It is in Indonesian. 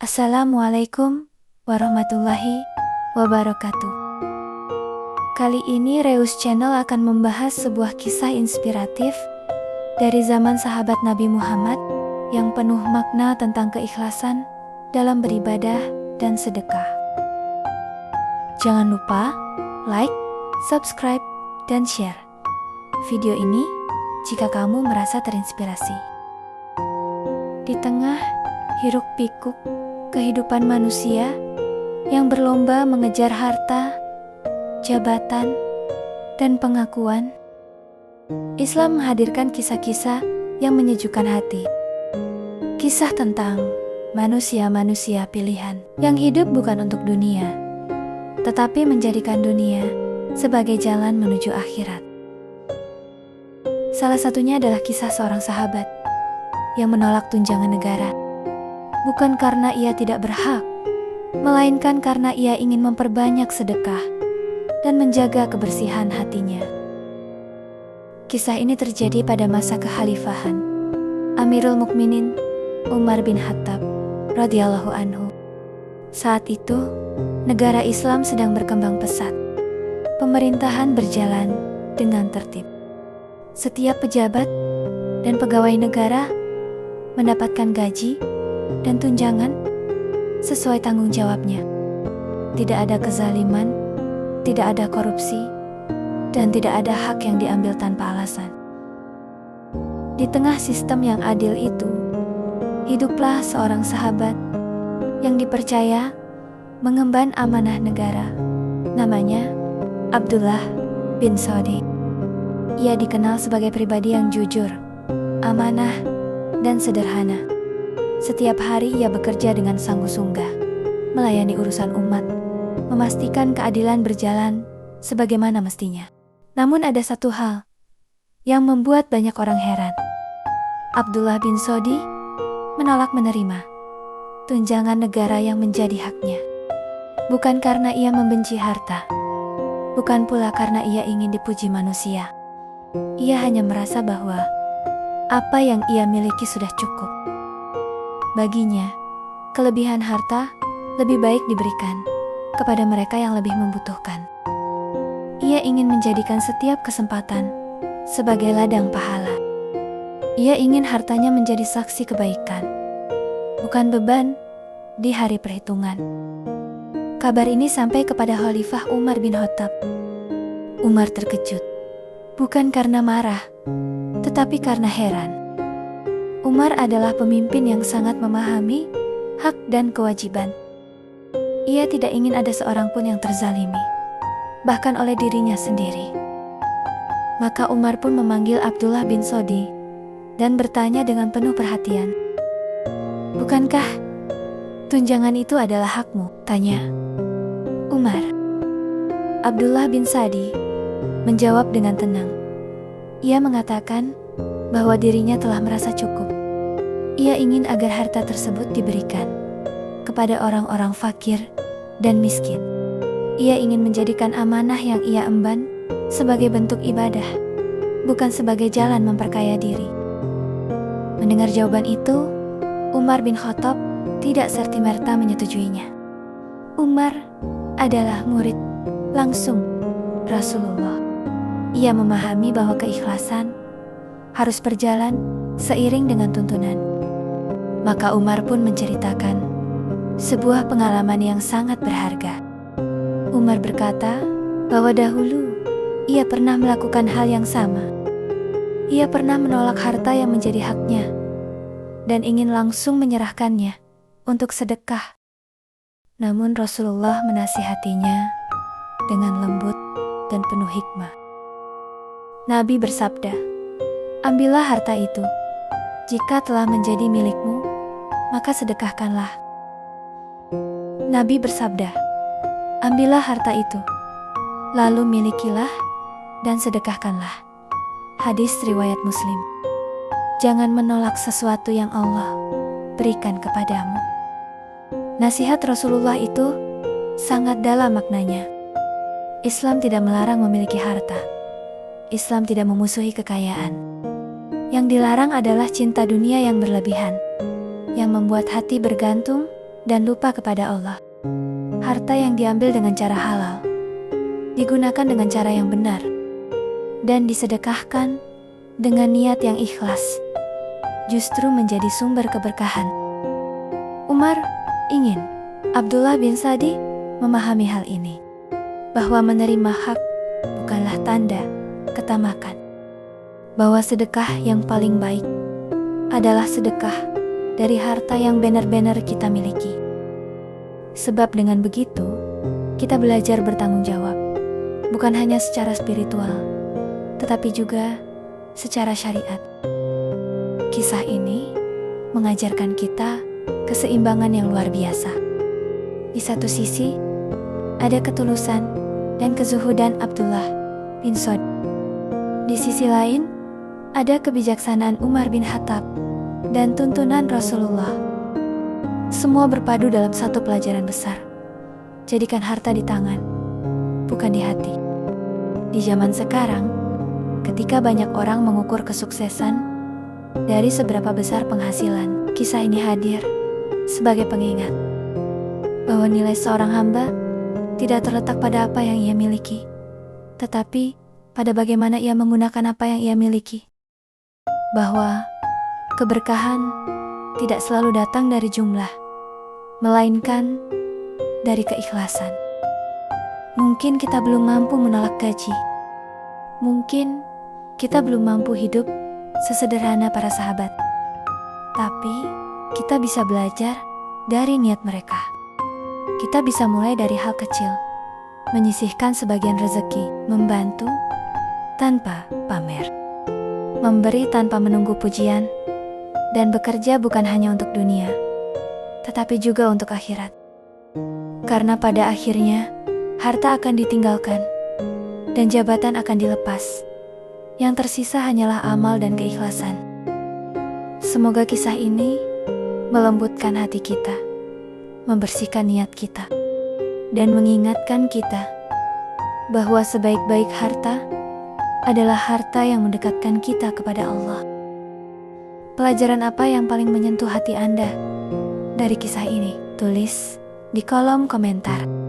Assalamualaikum warahmatullahi wabarakatuh. Kali ini Reus Channel akan membahas sebuah kisah inspiratif dari zaman sahabat Nabi Muhammad yang penuh makna tentang keikhlasan dalam beribadah dan sedekah. Jangan lupa like, subscribe, dan share video ini jika kamu merasa terinspirasi. Di tengah hiruk-pikuk kehidupan manusia yang berlomba mengejar harta, jabatan, dan pengakuan, Islam menghadirkan kisah-kisah yang menyejukkan hati. Kisah tentang manusia-manusia pilihan yang hidup bukan untuk dunia, tetapi menjadikan dunia sebagai jalan menuju akhirat. Salah satunya adalah kisah seorang sahabat yang menolak tunjangan negara, bukan karena ia tidak berhak, melainkan karena ia ingin memperbanyak sedekah dan menjaga kebersihan hatinya. Kisah ini terjadi pada masa kekhalifahan Amirul Mukminin Umar bin Khattab radhiyallahu anhu. Saat itu, negara Islam sedang berkembang pesat. Pemerintahan berjalan dengan tertib. Setiap pejabat dan pegawai negara mendapatkan gaji dan tunjangan sesuai tanggung jawabnya. Tidak ada kezaliman, tidak ada korupsi, dan tidak ada hak yang diambil tanpa alasan. Di tengah sistem yang adil itu, hiduplah seorang sahabat yang dipercaya mengemban amanah negara. Namanya Abdullah bin Saudi. Ia dikenal sebagai pribadi yang jujur, amanah, dan sederhana. Setiap hari ia bekerja dengan sungguh-sungguh, melayani urusan umat, memastikan keadilan berjalan sebagaimana mestinya. Namun ada satu hal yang membuat banyak orang heran. Abdullah bin Saudi menolak menerima tunjangan negara yang menjadi haknya. Bukan karena ia membenci harta, bukan pula karena ia ingin dipuji manusia. Ia hanya merasa bahwa apa yang ia miliki sudah cukup. Baginya, kelebihan harta lebih baik diberikan kepada mereka yang lebih membutuhkan. Ia ingin menjadikan setiap kesempatan sebagai ladang pahala. Ia ingin hartanya menjadi saksi kebaikan, bukan beban di hari perhitungan. Kabar ini sampai kepada Khalifah Umar bin Khattab. Umar terkejut, bukan karena marah, tetapi karena heran. Umar adalah pemimpin yang sangat memahami hak dan kewajiban. Ia tidak ingin ada seorang pun yang terzalimi, bahkan oleh dirinya sendiri. Maka Umar pun memanggil Abdullah bin Saudi dan bertanya dengan penuh perhatian. "Bukankah tunjangan itu adalah hakmu?" tanya Umar. Abdullah bin Saudi menjawab dengan tenang. Ia mengatakan bahwa dirinya telah merasa cukup. Ia ingin agar harta tersebut diberikan kepada orang-orang fakir dan miskin. Ia ingin menjadikan amanah yang ia emban sebagai bentuk ibadah, bukan sebagai jalan memperkaya diri. Mendengar jawaban itu, Umar bin Khattab tidak serta-merta menyetujuinya. Umar adalah murid langsung Rasulullah. Ia memahami bahwa keikhlasan harus berjalan seiring dengan tuntunan. Maka Umar pun menceritakan sebuah pengalaman yang sangat berharga. Umar berkata bahwa dahulu ia pernah melakukan hal yang sama. Ia pernah menolak harta yang menjadi haknya dan ingin langsung menyerahkannya untuk sedekah. Namun Rasulullah menasihatinya dengan lembut dan penuh hikmah. Nabi bersabda, "Ambillah harta itu. Jika telah menjadi milikmu, maka sedekahkanlah." Nabi bersabda, "Ambillah harta itu, lalu milikilah dan sedekahkanlah." Hadis riwayat Muslim. Jangan menolak sesuatu yang Allah berikan kepadamu. Nasihat Rasulullah itu sangat dalam maknanya. Islam tidak melarang memiliki harta. Islam tidak memusuhi kekayaan. Yang dilarang adalah cinta dunia yang berlebihan, yang membuat hati bergantung dan lupa kepada Allah. Harta yang diambil dengan cara halal, digunakan dengan cara yang benar, dan disedekahkan dengan niat yang ikhlas, justru menjadi sumber keberkahan. Umar ingin Abdullah bin Sadi memahami hal ini, bahwa menerima hak bukanlah tanda ketamakan, bahwa sedekah yang paling baik adalah sedekah dari harta yang benar-benar kita miliki. Sebab dengan begitu, kita belajar bertanggung jawab, bukan hanya secara spiritual, tetapi juga secara syariat. Kisah ini mengajarkan kita keseimbangan yang luar biasa. Di satu sisi, ada ketulusan dan kezuhudan Abdullah bin Sod. Di sisi lain, ada kebijaksanaan Umar bin Khattab dan tuntunan Rasulullah. Semua berpadu dalam satu pelajaran besar. Jadikan harta di tangan, bukan di hati. Di zaman sekarang, ketika banyak orang mengukur kesuksesan dari seberapa besar penghasilan, kisah ini hadir sebagai pengingat bahwa nilai seorang hamba tidak terletak pada apa yang ia miliki, tetapi pada bagaimana ia menggunakan apa yang ia miliki. Bahwa keberkahan tidak selalu datang dari jumlah, melainkan dari keikhlasan. Mungkin kita belum mampu menolak gaji. Mungkin kita belum mampu hidup sesederhana para sahabat. Tapi kita bisa belajar dari niat mereka. Kita bisa mulai dari hal kecil, menyisihkan sebagian rezeki, membantu tanpa pamer, memberi tanpa menunggu pujian, dan bekerja bukan hanya untuk dunia, tetapi juga untuk akhirat. Karena pada akhirnya, harta akan ditinggalkan, dan jabatan akan dilepas. Yang tersisa hanyalah amal dan keikhlasan. Semoga kisah ini melembutkan hati kita, membersihkan niat kita, dan mengingatkan kita bahwa sebaik-baik harta adalah harta yang mendekatkan kita kepada Allah. Pelajaran apa yang paling menyentuh hati Anda dari kisah ini? Tulis di kolom komentar.